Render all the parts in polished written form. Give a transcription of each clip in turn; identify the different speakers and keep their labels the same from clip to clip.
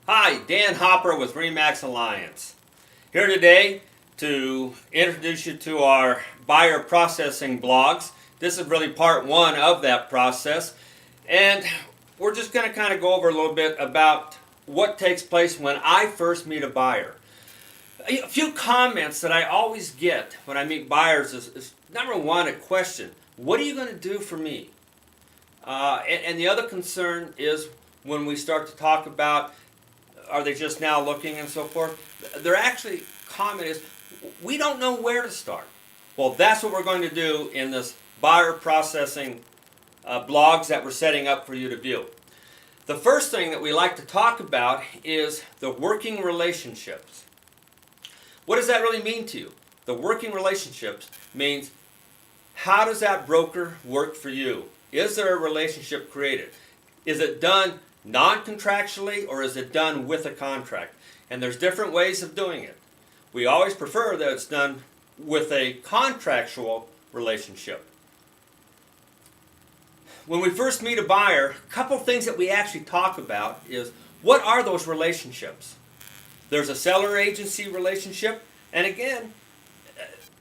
Speaker 1: Hi, Dan Hopper with Remax Alliance. Here today to introduce you to our buyer processing blogs. This is really part one of that process. And we're just going to kind of go over a little bit about what takes place when I first meet a buyer. A few comments that I always get when I meet buyers is number one, a question: what are you going to do for me? And the other concern is when we start to talk about, are they just now looking and so forth? Their actually comment is, we don't know where to start. Well, that's what we're going to do in this buyer processing blogs that we're setting up for you to view. The first thing that we like to talk about is the working relationships. What does that really mean to you? The working relationships means, how does that broker work for you? Is there a relationship created? Is it done non-contractually or is it done with a contract? And there's different ways of doing it. We always prefer that it's done with a contractual relationship. When we first meet a buyer, a couple things that we actually talk about is, what are those relationships? There's a seller agency relationship, and again,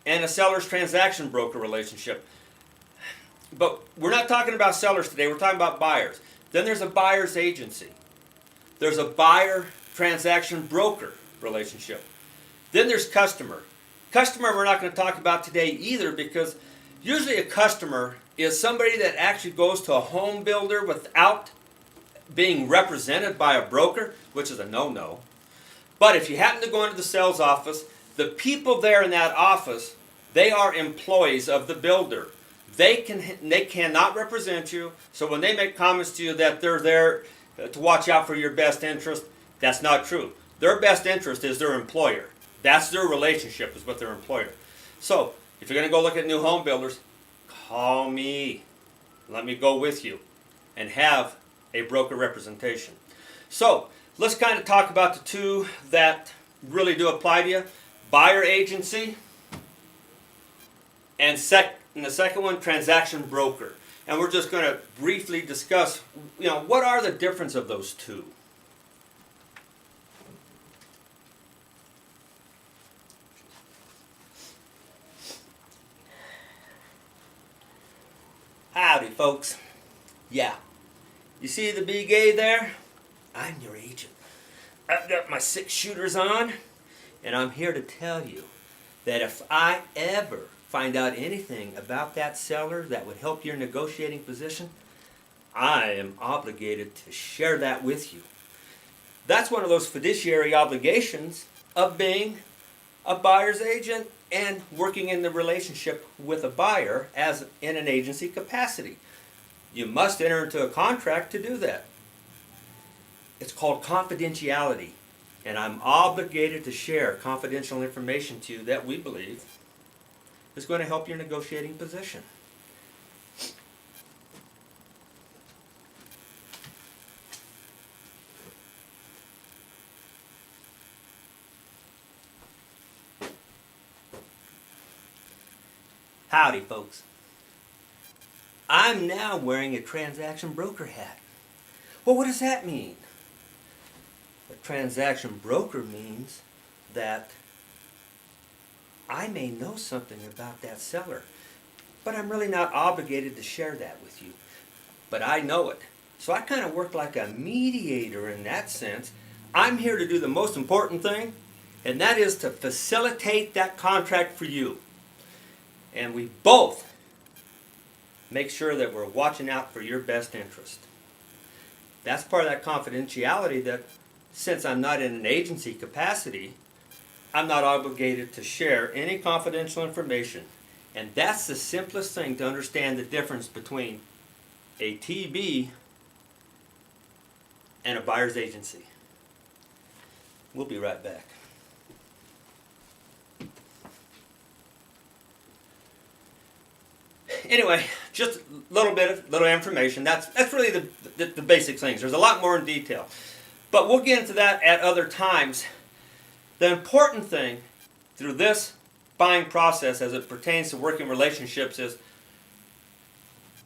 Speaker 1: and a seller's transaction broker relationship. But we're not talking about sellers today, we're talking about buyers. Then there's a buyer's agency. There's a buyer transaction broker relationship. Then there's customer. Customer we're not going to talk about today either, because usually a customer is somebody that actually goes to a home builder without being represented by a broker, which is a no-no. But if you happen to go into the sales office, the people there in that office, they are employees of the builder. They cannot represent you, so when they make comments to you that they're there to watch out for your best interest, that's not true. Their best interest is their employer. That's their relationship, is with their employer. So, if you're going to go look at new home builders, call me. Let me go with you and have a broker representation. So, let's kind of talk about the two that really do apply to you. Buyer agency, and the second one, transaction broker. And we're just going to briefly discuss, what are the difference of those two? Howdy, folks. Yeah. You see the big A there? I'm your agent. I've got my 6 shooters on, and I'm here to tell you that if I ever find out anything about that seller that would help your negotiating position, I am obligated to share that with you. That's one of those fiduciary obligations of being a buyer's agent and working in the relationship with a buyer as in an agency capacity. You must enter into a contract to do that. It's called confidentiality, and I'm obligated to share confidential information to you that we believe is going to help your negotiating position. Howdy, folks. I'm now wearing a transaction broker hat. Well, what does that mean? A transaction broker means that I may know something about that seller, but I'm really not obligated to share that with you. But I know it. So I kind of work like a mediator in that sense. I'm here to do the most important thing, and that is to facilitate that contract for you. And we both make sure that we're watching out for your best interest. That's part of that confidentiality that, since I'm not in an agency capacity, I'm not obligated to share any confidential information. And that's the simplest thing to understand the difference between a TB and a buyer's agency. We'll be right back. Anyway, just a little information. That's really the basic things. There's a lot more in detail, but we'll get into that at other times. The important thing through this buying process as it pertains to working relationships is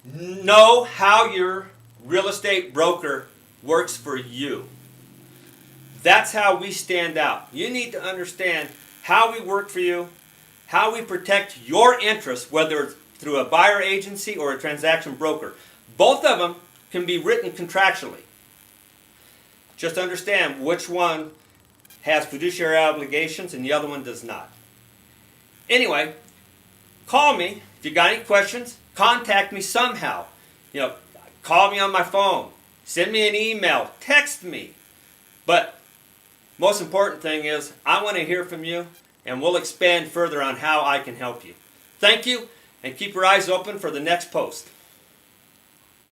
Speaker 1: know how your real estate broker works for you. That's how we stand out. You need to understand how we work for you, how we protect your interests, whether it's through a buyer agency or a transaction broker. Both of them can be written contractually. Just understand which one has fiduciary obligations and the other one does not. Anyway, call me if you got any questions. Contact me somehow. Call me on my phone, send me an email, text me. But most important thing is I want to hear from you, and we'll expand further on how I can help you. Thank you, and keep your eyes open for the next post.